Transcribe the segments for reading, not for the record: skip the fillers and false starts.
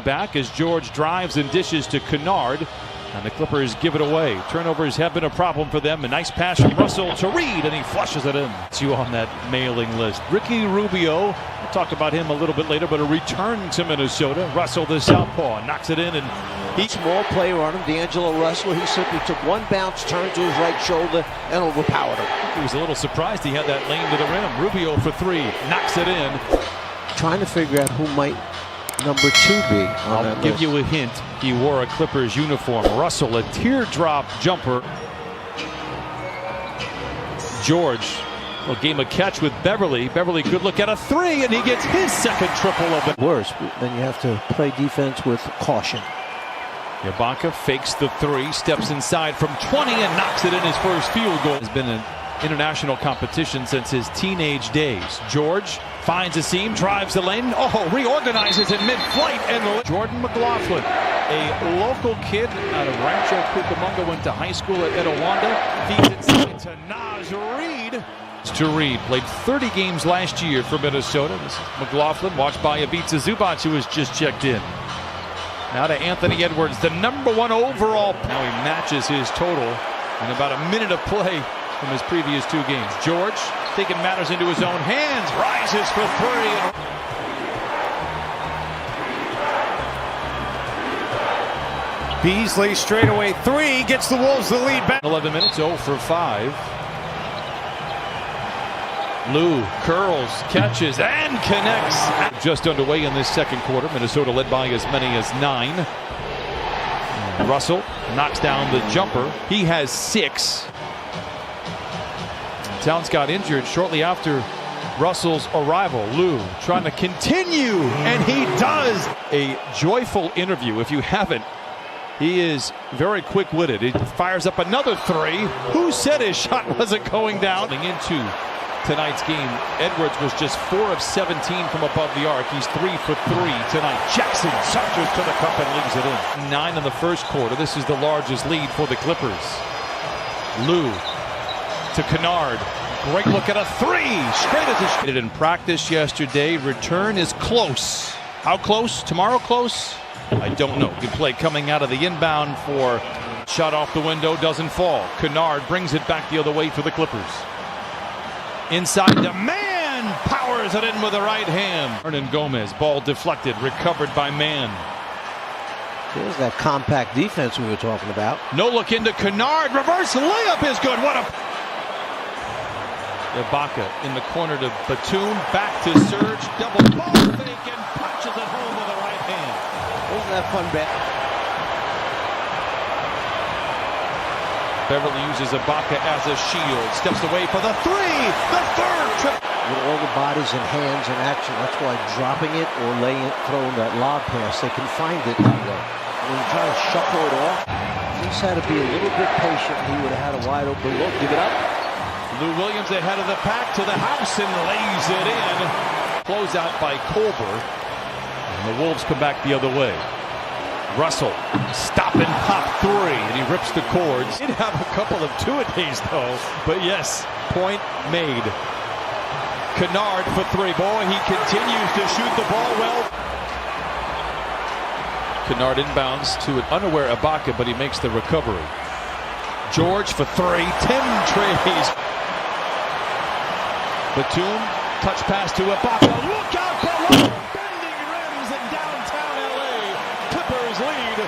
Back as George drives and dishes to Kennard, and the Clippers give it away. Turnovers have been a problem for them. A nice pass from Russell to Reed, and he flushes it in. It's you on that mailing list. Ricky Rubio, we'll talk about him a little bit later, but a return to Minnesota. Russell, the southpaw, knocks it in, and he's small player on him. D'Angelo Russell, he simply took one bounce, turned to his right shoulder, and overpowered him. He was a little surprised he had that lane to the rim. Rubio for three, knocks it in. Trying to figure out who might number 2 be on I'll give you a hint. He wore a Clippers uniform. Russell, a teardrop jumper. George, a game of catch with Beverly. Beverly, good look at a three, and he gets his second triple of it. Worse, then you have to play defense with caution. Ibaka fakes the three, steps inside from 20, and knocks it in his first field goal. Has been an international competition since his teenage days. George finds a seam, drives the lane, reorganizes in mid-flight, and Jordan McLaughlin, a local kid out of Rancho Cucamonga, went to high school at Etowanda, feeds inside to Naz Reid. To Reid, played 30 games last year for Minnesota. This is McLaughlin, watched by Ivica Zubac, who has just checked in. Now to Anthony Edwards, the #1 overall. Now he matches his total in about a minute of play from his previous 2 games. George, taking matters into his own hands, rises for three. Beasley straightaway three, gets the Wolves the lead back. 11 minutes, 0 for 5. Lou curls, catches, and connects. Just underway in this second quarter. Minnesota led by as many as 9. Russell knocks down the jumper. He has 6. Towns got injured shortly after Russell's arrival. Lou trying to continue, and he does. A joyful interview. If you haven't, he is very quick-witted. He fires up another three. Who said his shot wasn't going down? Into tonight's game, Edwards was just 4 of 17 from above the arc. He's 3 for 3 tonight. Jackson saunters to the cup and leaves it in. 9 in the first quarter. This is the largest lead for the Clippers. Lou to Kennard. Great look at a three. Straight as it in practice yesterday. Return is close. How close? Tomorrow close? I don't know. Good play coming out of the inbound for shot off the window. Doesn't fall. Kennard brings it back the other way for the Clippers. Inside the man. Powers it in with the right hand. Hernan Gomez. Ball deflected. Recovered by Mann. There's that compact defense we were talking about. No look into Kennard. Reverse layup is good. What a... Ibaka in the corner to Batum, back to Serge, double ball fake, and punches it home with the right hand. Wasn't that fun, bet? Beverly uses Ibaka as a shield, steps away for the three, the third trip. With all the bodies and hands in action, that's why dropping it or throwing that lob pass, they can find it that way. When you try to shuffle it off, he just had to be a little bit patient. He would have had a wide open look. Give it up. Lou Williams ahead of the pack to the house and lays it in. Closeout by Colbert. And the Wolves come back the other way. Russell, stop and pop three, and he rips the cords. Did have a couple of two-a-days though, but yes, point made. Kennard for three. Boy, he continues to shoot the ball well. Kennard inbounds to an unaware Ibaka, but he makes the recovery. George for three. 10 trays. Batum, touch pass to Ibaka. Look out below! Bending rims in downtown LA. Clippers lead.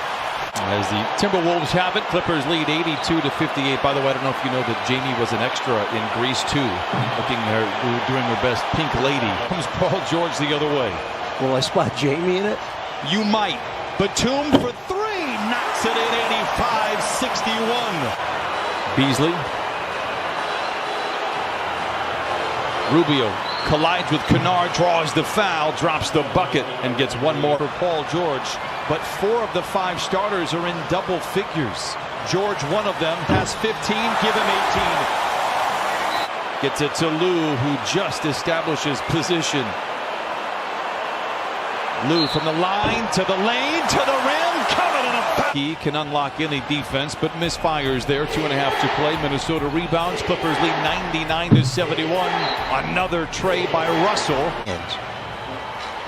As the Timberwolves have it, Clippers lead 82-58. By the way, I don't know if you know that Jamie was an extra in Grease 2, doing her best Pink Lady. Comes Paul George the other way. Will I spot Jamie in it? You might. Batum for three, knocks it in. 85-61. Beasley. Rubio collides with Kennard, draws the foul, drops the bucket, and gets one more for Paul George. But 4 of the 5 starters are in double figures. George, one of them, has 15, give him 18. Gets it to Lou, who just establishes position. Lou from the line to the lane to the rim. Covered in a foul. He can unlock any defense, but misfires there. 2.5 to play. Minnesota rebounds. Clippers lead 99-71. Another tray by Russell.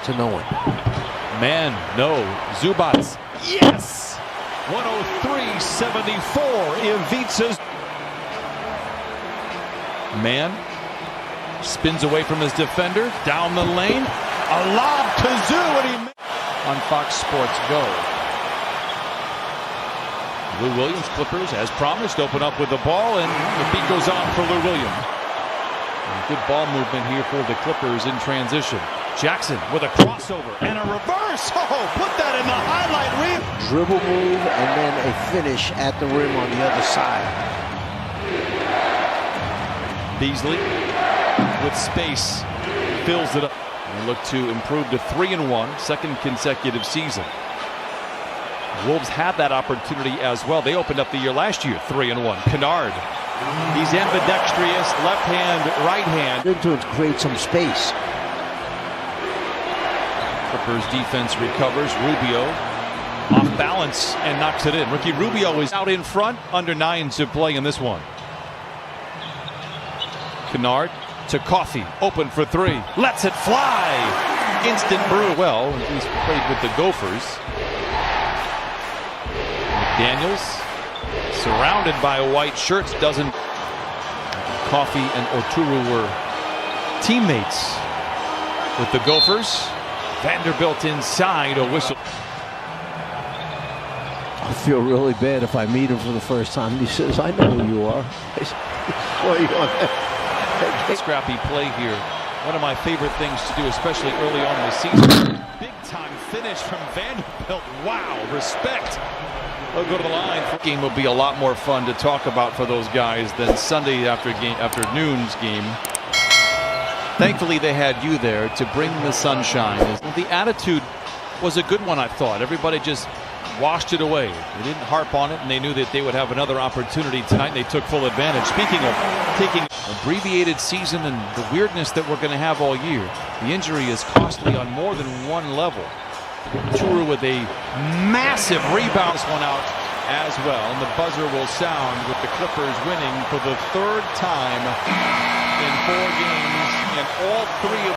To no one. Man, no. Zubats. Yes! 103-74. Ivica's. Man spins away from his defender. Down the lane. A lob to Zoo, and he on Fox Sports Go. Lou Williams, Clippers, as promised, open up with the ball, and the beat goes on for Lou Williams. And good ball movement here for the Clippers in transition. Jackson with a crossover and a reverse. Oh, put that in the highlight reel. Dribble move and then a finish at the rim on the other side. Beasley with space fills it up. And look to improve to 3-1, second consecutive season. The Wolves had that opportunity as well. They opened up the year last year 3-1. Kennard, he's ambidextrous, left hand, right hand. To create some space. Clippers defense recovers. Rubio off balance and knocks it in. Ricky Rubio is out in front, under 9 to play in this one. Kennard to Coffey, open for 3, lets it fly. Instant brew. Well, he's played with the Gophers. McDaniels surrounded by white shirts, doesn't. Coffey and Oturu were teammates with the Gophers. Vanderbilt inside, a whistle. I feel really bad if I meet him for the first time. He says, I know who you are. I saw you on that. Scrappy play here. One of my favorite things to do, especially early on in the season. Big time finish from Vanderbilt. Wow, respect. They'll go to the line. The game will be a lot more fun to talk about for those guys than Sunday afternoon's game. Thankfully, they had you there to bring the sunshine. The attitude was a good one, I thought. Everybody just washed it away. They didn't harp on it, and they knew that they would have another opportunity tonight, and they took full advantage. Speaking of taking abbreviated season and the weirdness that we're going to have all year, the injury is costly on more than one level. Turu with a massive rebound. This one out as well, and the buzzer will sound with the Clippers winning for the 3rd time in 4 games, and all 3 of